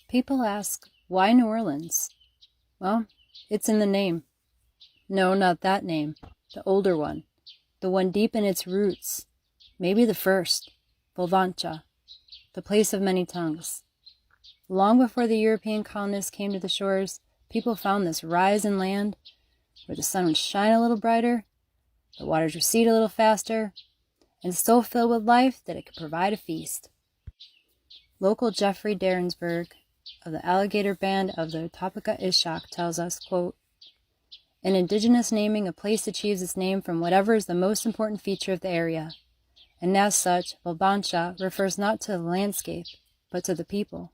People ask, why New Orleans? Well, it's in the name. No, not that name. The older one. The one deep in its roots. Maybe the first. Volvancha. The place of many tongues. Long before the European colonists came to the shores, people found this rise in land where the sun would shine a little brighter, the waters recede a little faster, and so filled with life that it could provide a feast. Local Jeffrey Derensberg of the Alligator Band of the Topeka Ishak tells us, quote, "In indigenous naming, a place achieves its name from whatever is the most important feature of the area, and as such, Volvancha refers not to the landscape, but to the people.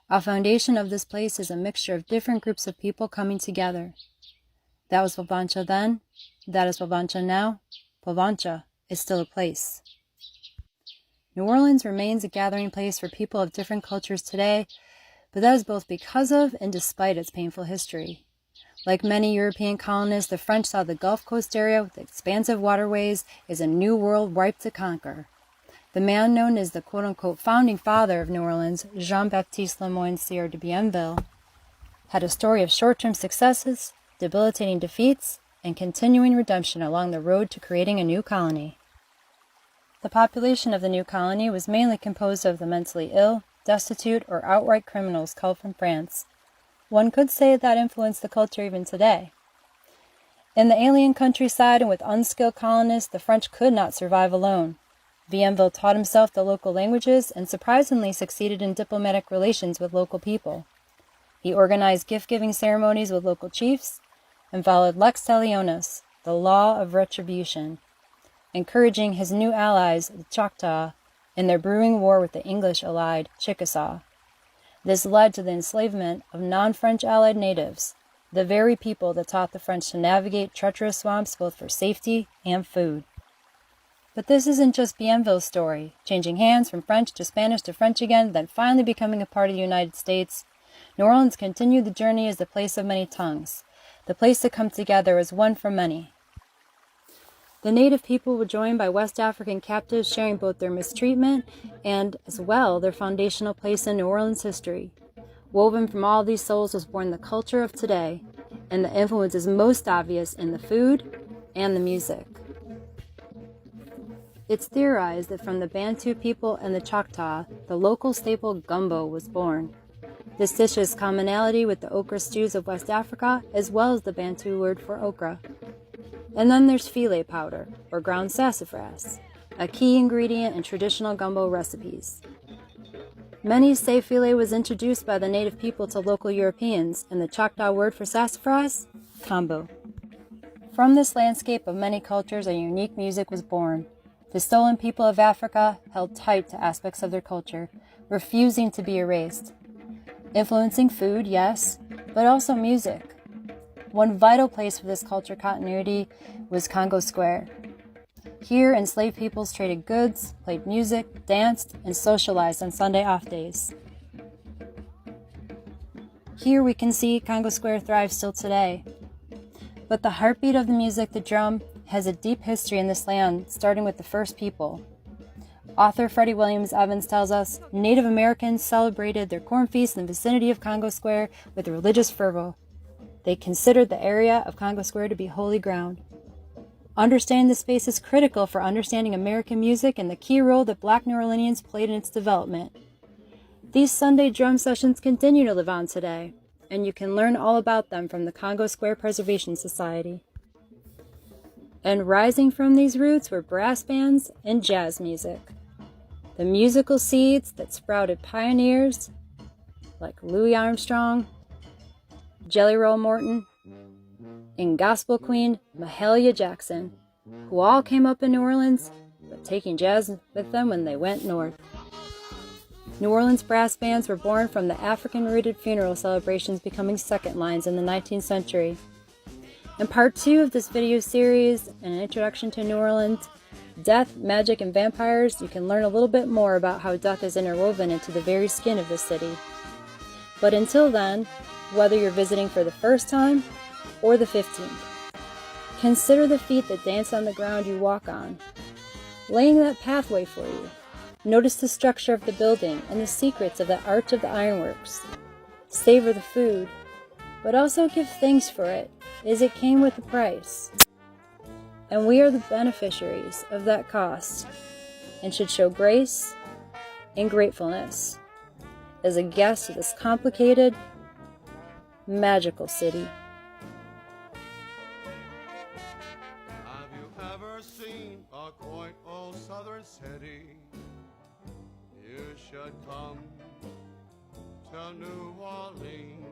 Our foundation of this place is a mixture of different groups of people coming together. That was Volvancha then, that is Volvancha now. Volvancha is still a place." New Orleans remains a gathering place for people of different cultures today, but that is both because of and despite its painful history. Like many European colonists, the French saw the Gulf Coast area with expansive waterways as a new world ripe to conquer. The man known as the quote-unquote founding father of New Orleans, Jean-Baptiste Lemoyne Sieur de Bienville, had a story of short-term successes, debilitating defeats, and continuing redemption along the road to creating a new colony. The population of the new colony was mainly composed of the mentally ill, destitute, or outright criminals called from France. One could say that influenced the culture even today. In the alien countryside and with unskilled colonists, the French could not survive alone. Bienville taught himself the local languages and surprisingly succeeded in diplomatic relations with local people. He organized gift-giving ceremonies with local chiefs and followed lex talionis, the law of retribution, encouraging his new allies, the Choctaw, in their brewing war with the English-allied Chickasaw. This led to the enslavement of non-French allied natives, the very people that taught the French to navigate treacherous swamps both for safety and food. But this isn't just Bienville's story, changing hands from French to Spanish to French again, then finally becoming a part of the United States. New Orleans continued the journey as the place of many tongues, the place to come together as one for many. The native people were joined by West African captives sharing both their mistreatment and, as well, their foundational place in New Orleans history. Woven from all these souls was born the culture of today, and the influence is most obvious in the food and the music. It's theorized that from the Bantu people and the Choctaw, the local staple gumbo was born. This dish has commonality with the okra stews of West Africa, as well as the Bantu word for okra. And then there's filet powder, or ground sassafras, a key ingredient in traditional gumbo recipes. Many say filet was introduced by the native people to local Europeans, and the Choctaw word for sassafras, combo. From this landscape of many cultures, a unique music was born. The stolen people of Africa held tight to aspects of their culture, refusing to be erased. Influencing food, yes, but also music. One vital place for this culture continuity was Congo Square. Here, enslaved peoples traded goods, played music, danced, and socialized on Sunday off days. Here we can see Congo Square thrive still today. But the heartbeat of the music, the drum, has a deep history in this land, starting with the first people. Author Freddie Williams Evans tells us, Native Americans celebrated their corn feast in the vicinity of Congo Square with religious fervor. They considered the area of Congo Square to be holy ground. Understanding this space is critical for understanding American music and the key role that Black New Orleanians played in its development. These Sunday drum sessions continue to live on today, and you can learn all about them from the Congo Square Preservation Society. And rising from these roots were brass bands and jazz music. The musical seeds that sprouted pioneers like Louis Armstrong, Jelly Roll Morton, and gospel queen Mahalia Jackson, who all came up in New Orleans, but taking jazz with them when they went north. New Orleans brass bands were born from the African-rooted funeral celebrations becoming second lines in the 19th century. In part 2 of this video series, An Introduction to New Orleans, Death, Magic, and Vampires, you can learn a little bit more about how death is interwoven into the very skin of the city. But until then, whether you're visiting for the first time or the 15th, consider the feet that dance on the ground you walk on, laying that pathway for you. Notice the structure of the building and the secrets of the art of the ironworks. Savor the food, but also give thanks for it, as it came with a price. And we are the beneficiaries of that cost, and should show grace and gratefulness as a guest of this complicated, magical city. Have you ever seen a quaint old southern city? You should come to New Orleans.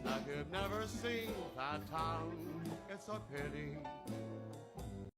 If you've never seen that town, it's a pity.